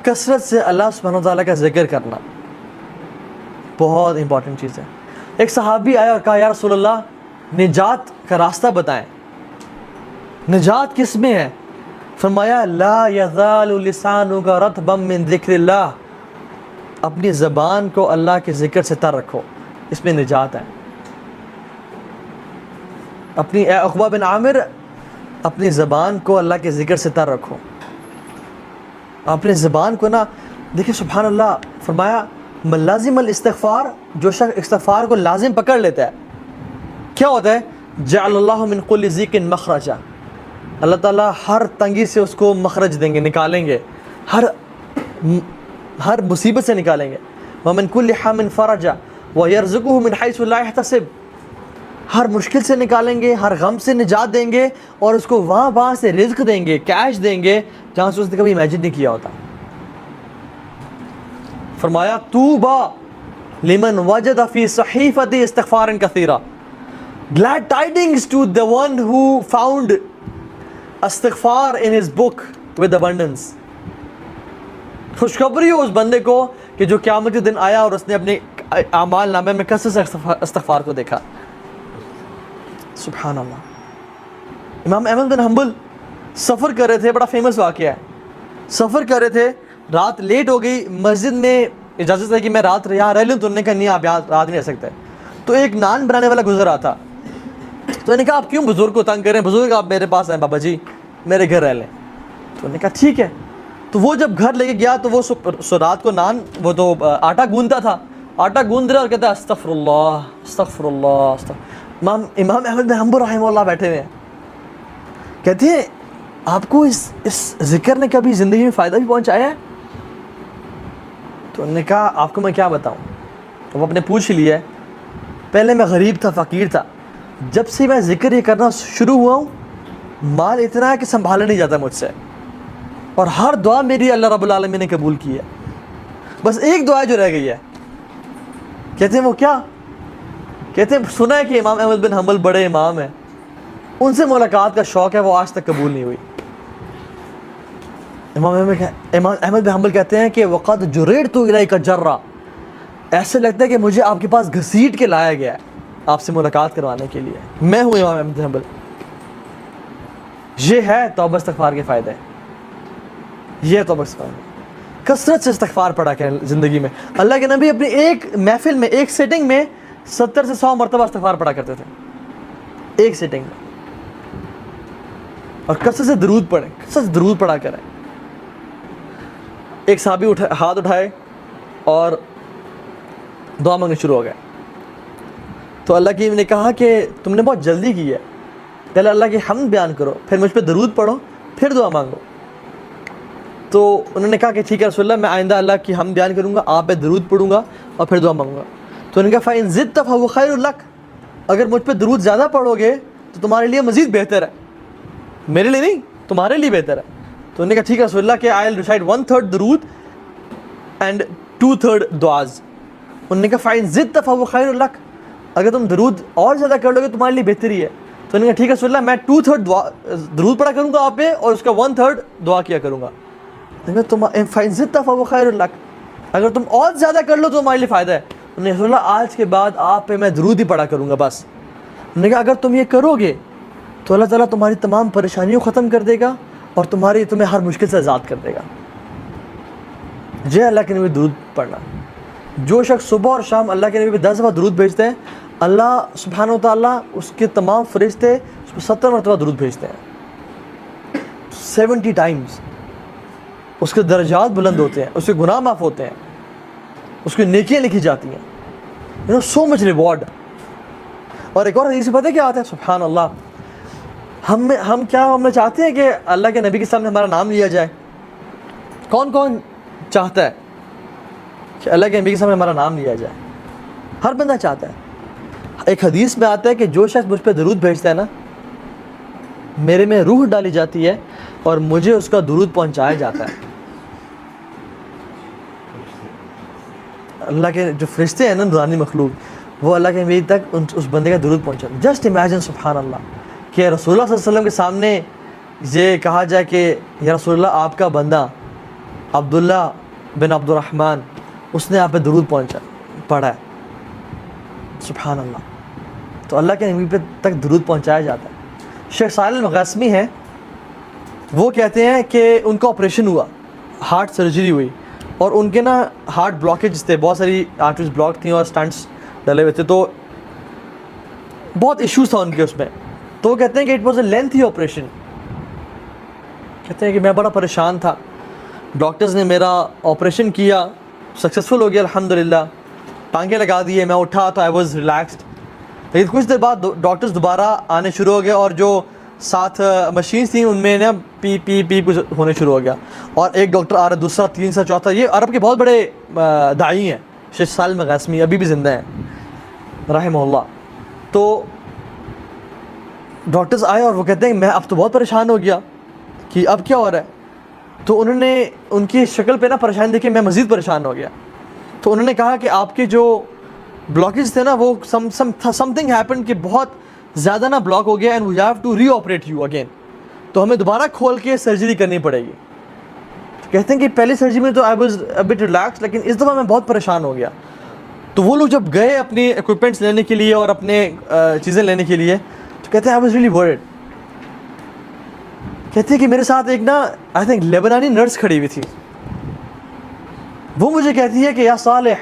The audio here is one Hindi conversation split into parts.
कसरत से अल्लाह सुब्हानहू व तआला का जिक्र करना बहुत इंपॉर्टेंट चीज़ है। एक सहाबी आया और कहा, या रसूलल्लाह, निजात का रास्ता बताएं, निजात किस में है? फरमाया, ला यज़ालु लिसानुका रतबम मिन ज़िक्रिल्लाह, अपनी ज़बान को अल्लाह के ज़िक्र से तर रखो, इसमें निजात है। अपनी उक़बा बिन आमिर, अपनी ज़बान को अल्लाह के ज़िक्र से तर रखो, अपनी ज़बान को ना, देखिए सुभान अल्लाह, फरमाया मल्लाज़िमल इस्तिग़फ़ार, जो शख्स इस्तिग़फ़ार को लाजिम पकड़ लेता है, क्या होता है? जअलल्लाहु मिन कुल्लि ज़ीक़िन मख़रजा, अल्लाह ताला हर तंगी से उसको मखरज देंगे, निकालेंगे, हर मुसीबत से निकालेंगे। व मिन कुल्लि हमिन फ़रजा व यरज़ुक़ुहु मिन हैसु ला यहतसिब, हर मुश्किल से निकालेंगे, हर गम से निजात देंगे और उसको वहाँ से रिज़्क़ देंगे, कैश देंगे जहाँ से उसने कभी इमेजिन नहीं किया होता। फरमाया, तूबा लिमन वजद फ़ी सहीफ़ति इस्तिग़फ़ारन कसीरा, glad tidings to the one who found इस्तिग़फ़ार in his book with abundance, खुशखबरी हो उस बंदे को कि जो क़यामत के दिन आया और उसने अपने आमाल नामे में कसरत से इस्तिग़फ़ार को देखा। सुभान अल्लाह। इमाम अहमद बिन हम्बल सफ़र कर रहे थे, बड़ा फेमस वाक़या है, सफ़र कर रहे थे, रात लेट हो गई, मस्जिद में इजाज़त है कि मैं रात यहाँ रह लूँ, तो उन्होंने कहा नहीं, आप यहाँ रात नहीं रह सकते। तो एक नान बनाने वाला गुजर रहा था, तो उन्होंने कहा, आप क्यों बुज़ुर्ग को तंग करें, बुज़ुर्ग आप मेरे पास आए, बाबा जी मेरे घर रह लें। तो उन्होंने कहा ठीक है। तो वो जब घर लेके गया तो वो रात को नान, वो तो आटा गूंदता था, आटा गूंद रहा और कहता है अस्तग़फ़िरुल्लाह अस्तग़फ़िरुल्लाह। इमाम अहमद बिन हम्बल रहमहुल्लाह बैठे हुए हैं, कहते हैं आपको इस ज़िक्र ने कभी ज़िंदगी में फ़ायदा भी पहुँचाया है? तो उन्होंने कहा आपको मैं क्या बताऊँ। तो वो अपने पूछ लिया, पहले मैं गरीब था, फ़कीर था, जब से मैं ज़िक्र ये करना शुरू हुआ हूँ, माल इतना है कि संभाला नहीं जाता मुझसे, और हर दुआ मेरी अल्लाह रब्बुल आलमीन ने कबूल की है, बस एक दुआ जो रह गई है। कहते हैं वो क्या? कहते हैं सुना है कि इमाम अहमद बिन हम्बल बड़े इमाम हैं, उनसे मुलाकात का शौक़ है, वो आज तक कबूल नहीं हुई। इमाम अहमद बिन हम्बल कहते हैं कि वक़द जुरिरतु इलैका जर्रा, ऐसे लगता है कि मुझे आपके पास घसीट के लाया गया है आपसे मुलाकात करवाने के लिए। मैं हूँ इमाम अहमद बिन हम्बल। ये है तौबा इस्तिग़फ़ार के फ़ायदे, ये है तौबा इस्तिग़फ़ार। कसरत से इस्तिग़फ़ार पढ़ा करें ज़िंदगी में। अल्लाह के नबी अपनी एक महफ़िल में, एक सेटिंग में 70 से 100 मरतबा इस्तिग़फ़ार पढ़ा करते थे, एक सेटिंग में। और कसरत से दरूद पढ़ें, कसरत से दरूद पढ़ा करें। एक साहबी हाथ उठाए और दुआ मांगनी शुरू हो गए। तो अल्लाह की ने कहा कि तुमने बहुत जल्दी की है, पहले अल्लाह की हम्द बयान करो, फिर मुझ पर दरूद पढ़ो, फिर दुआ मांगो। तो उन्होंने कहा कि ठीक है रसूलल्लाह, मैं आइंदा अल्लाह की हम्द बयान करूँगा, आप पे दरूद पढ़ूँगा और फिर दुआ मांगूँगा। तो उन्होंने कहा फ़इन ज़िदत फ़हुव खैरुल लक, अगर मुझ पर दरूद ज़्यादा पढ़ोगे तो तुम्हारे लिए मज़ीद बेहतर है, मेरे लिए नहीं, तुम्हारे लिए बेहतर है। तो उन्होंने कहा ठीक है रसूलल्लाह कि आई विल रिसाइट 1/3 दरूद एंड 2/3 दुआज़। उन्होंने कहा फ़इन ज़िदत फ़हुव खैरुल लक, अगर तुम दरूद और ज़्यादा कर लोगे तुम्हारे लिए बेहतरी है। तो उन्होंने कहा ठीक है रसूलल्लाह, मैं 2/3 दरूद पढ़ा करूँगा आप पे और उसका 1/3 दुआ किया करूँगा। तुम फ़इन ज़िदत फ़हुव खैरुल लक, अगर तुम और ज़्यादा कर लो तो तुम्हारे लिए फ़ायदा है। उन्होंने रसूलल्लाह आज के बाद आप पे मैं दरूद ही पढ़ा करूँगा बस। उन्होंने कहा अगर तुम ये करोगे तो अल्लाह ताला तुम्हारी तमाम परेशानियों ख़त्म कर देगा और तुम्हें हर मुश्किल से आज़ाद कर देगा। जय अल्लाह के नबी दरूद पढ़ना। जो शख्स सुबह और शाम अल्लाह के नबी पे 10 दफ़ा दरूद भेजते हैं, अल्लाह सुब्हानहू व तआला उसके तमाम फरिश्ते उस पर 70 मरतबा दरूद भेजते हैं, 70 टाइम्स। उसके दर्जात बुलंद होते हैं, उसके गुनाह माफ़ होते हैं, उसकी नेकियां लिखी जाती हैं। You know so much reward. और एक और हदीस में पता है क्या आता है? सुभान अल्लाह, हम चाहते हैं कि अल्लाह के नबी के सामने हमारा नाम लिया जाए। कौन कौन चाहता है कि अल्लाह के नबी के सामने हमारा नाम लिया जाए? हर बंदा चाहता है। एक हदीस में आता है कि जो शख्स मुझ पर दरूद भेजता है ना, मेरे में रूह डाली जाती है और मुझे उसका दरूद पहुंचाया जाता है। अल्लाह के जो फरिश्ते हैं ना, नूरानी मखलूक, वो अल्लाह के नबी तक उस बंदे का दरूद पहुंचाते हैं। जस्ट इमेजिन सुभान अल्लाह कि रसूलुल्लाह सल्लल्लाहु अलैहि वसल्लम के सामने ये कहा जाए कि या रसूलुल्लाह आपका बंदा अब्दुल्ला बिन अब्दुर्रहमान, उसने आप पे दरूद पढ़ा है। सुभान अल्लाह। तो अल्लाह के नबी पे तक दरूद पहुंचाया जाता है। शेख सालिल मग़ासमी हैं, वो कहते हैं कि उनका ऑपरेशन हुआ, हार्ट सर्जरी हुई और उनके ना हार्ट ब्लॉकेज थे, बहुत सारी आर्टरीज ब्लॉक थी और स्टंट्स डले हुए थे, तो बहुत इश्यूज था उनके उसमें। तो वो कहते हैं कि it was a lengthy operation. कहते हैं कि मैं बड़ा परेशान था, डॉक्टर्स ने मेरा ऑपरेशन किया, सक्सेसफुल हो गया अल्हम्दुलिल्लाह, टांगे लगा दिए, मैं उठा तो आई वॉज रिलैक्सड। लेकिन कुछ देर बाद डॉक्टर्स दोबारा आने शुरू हो गए और जो साथ मशीन्स थी उनमें ना पी पी पी कुछ होने शुरू हो गया, और एक डॉक्टर आ रहा, दूसरा, तीसरा, चौथा। ये अरब के बहुत बड़े दाई हैं, शेख सालिल मग़ासमी, अभी भी ज़िंदा हैं रहमहुल्लाह। तो डॉक्टर्स आए और वो कहते हैं मैं अब तो बहुत परेशान हो गया कि अब क्या हो रहा है। तो उन्होंने उनकी शक्ल पे ना परेशानी देखी, मैं मज़ीद परेशान हो गया। तो उन्होंने कहा कि आपके जो ब्लॉकेज थे ना वो समथिंग हैपन कि बहुत ज़्यादा ना ब्लॉक हो गया and we have to reoperate you again, तो हमें दोबारा खोल के सर्जरी करनी पड़ेगी। तो कहते हैं कि पहली सर्जरी में तो I was a bit relax, लेकिन इस दफ़ा मैं बहुत परेशान हो गया। तो वो लोग जब गए अपनी इक्विपमेंट्स लेने के लिए और अपने चीज़ें लेने के लिए, तो कहते हैं आई वाज रियली वर्रिड। कहते हैं कि मेरे साथ एक ना आई थिंक लेबनानी नर्स खड़ी हुई थी, वो मुझे कहती है कि या सालेह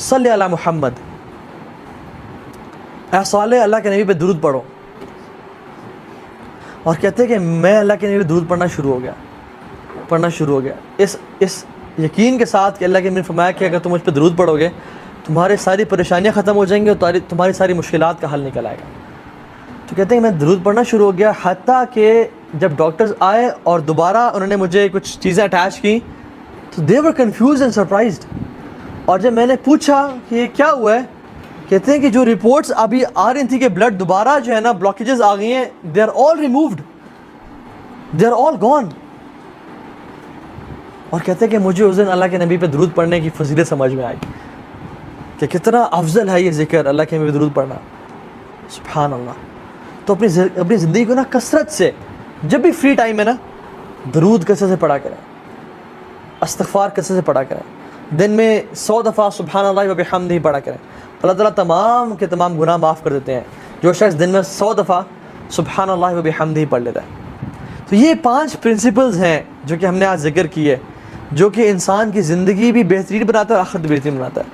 सल्ले अला मुहम्मद, या सालेह अल्लाह के नबी पे दुरूद पढ़ो। और कहते हैं कि मैं अल्लाह के नबी पे दुरूद पढ़ना शुरू हो गया इस यकीन के साथ कि अल्लाह के नबी ने फरमाया कि अगर तुम मुझ पर दुरूद पढ़ोगे तुम्हारी सारी परेशानियां ख़त्म हो जाएंगी और तुम्हारी सारी मुश्किलात का हल निकल आएगा। तो कहते हैं मैं दुरूद पढ़ना शुरू हो गया, हत्ता कि जब डॉक्टर्स आए और दोबारा उन्होंने मुझे कुछ चीज़ें अटैच की तो दे वर कन्फ्यूज एंड सरप्राइज्ड। और जब मैंने पूछा कि ये क्या हुआ है, कहते हैं कि जो रिपोर्ट्स अभी आ रही थी कि ब्लड दोबारा जो है ना ब्लॉकेजेस आ गई हैं, they are all removed, they are all gone. और कहते हैं कि मुझे उस दिन अल्लाह के नबी पे दुरूद पढ़ने की फजीलत समझ में आई कि कितना अफजल है ये ज़िक्र अल्लाह के नबी पे दुरूद पढ़ना। सुभान अल्लाह। तो अपनी ज़िंदगी को ना कसरत से, जब भी फ्री टाइम है ना, दरूद कसरत से पढ़ा करें, इस्तिग़फ़ार कसरत से पढ़ा करें, दिन में 100 दफ़ा सुभान अल्लाह व बिहम्दिही पढ़ा करें। अल्लाह ताला तमाम के तमाम गुनाह माफ़ कर देते हैं जो शख्स दिन में 100 दफ़ा सुभान अल्लाह व बिहम्दिही पढ़ लेता है। तो ये 5 प्रिंसिपल्स हैं जो कि हमने आज जिक्र किए, जो कि इंसान की ज़िंदगी भी बेहतरीन बनाता है और आखिरत भी बेहतरीन बनाता है।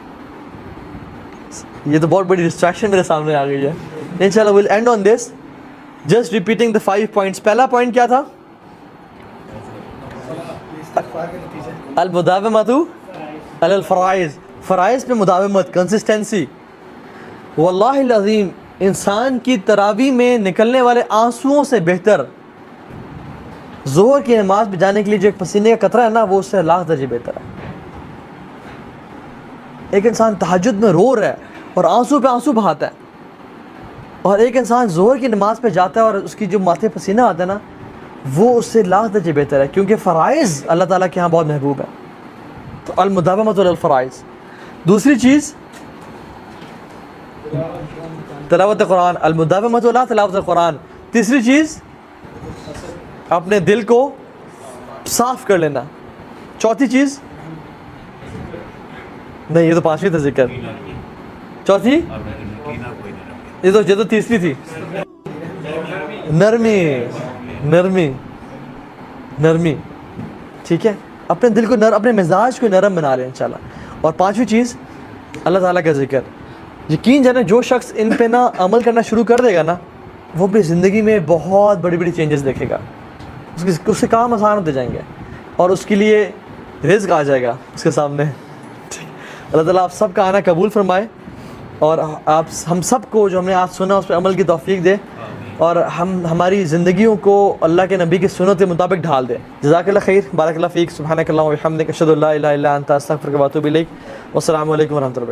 ये तो बहुत बड़ी डिस्ट्रैक्शन मेरे सामने आ गई है। इंशाल्लाह will and on this, just repeating the 5 points. पहला पॉइंट क्या था? अल मुदावमतु अलल फ़राइज़, फ़राइज़ पे मुदावमत, कंसिस्टेंसी। वल्लाहिल अज़ीम, इंसान की तरावी में निकलने वाले आंसुओं से बेहतर ज़ोहर की नमाज़ में जाने के लिए जो एक पसीने का कतरा है ना, वो उससे लाख दर्जे बेहतर है। एक इंसान तहज्जुद में रो रहा है और आंसू पे आंसू बहाता है, और एक इंसान ज़ोहर की नमाज़ पे जाता है और उसकी जो माथे पसीना आता है ना, वो उससे लाख दर्जे बेहतर है, क्योंकि फ़राइज़ अल्लाह ताला के यहाँ बहुत महबूब है। तो अल मुदावमत अलल फ़राइज़। दूसरी चीज़ तिलावत कुरान, अल मुदावमत अला तिलावत कुरान। तीसरी चीज़ अपने दिल को साफ़ कर लेना। चौथी चीज़ नहीं, ये तो 5वीं था जिक्र, चौथी ये तो तीसरी थी, नरमी नरमी नरमी। ठीक है, अपने दिल को अपने मिजाज को नरम बना लें इंशाल्लाह। और 5वीं चीज़ अल्लाह ताला का जिक्र। यकीन जाने जो शख्स इन पे ना अमल करना शुरू कर देगा ना, वो अपनी ज़िंदगी में बहुत बड़ी बड़ी चेंजेस देखेगा, उसके काम आसान होते जाएंगे और उसके लिए रिज़्क आ जाएगा उसके सामने। अल्लाह ताला आप सब का आना कबूल फरमाए और आप हम सब को जो हमने आज सुना उस पर अमल की तौफीक दे और हमारी ज़िंदगियों को अल्लाह के नबी की सुन्नत के मुताबिक ढाल दे। जज़ाकल्लाह खैर, बारकल्लाह फ़ीक, सुब्हानकल्लाहुम्मा व बिहम्दिक, अशहदु अल्ला इलाहा इल्ला अंता, अस्तगफिरुका व अतूबु इलैक। वस्सलामु अलैकुम व रहमतुल्लाह।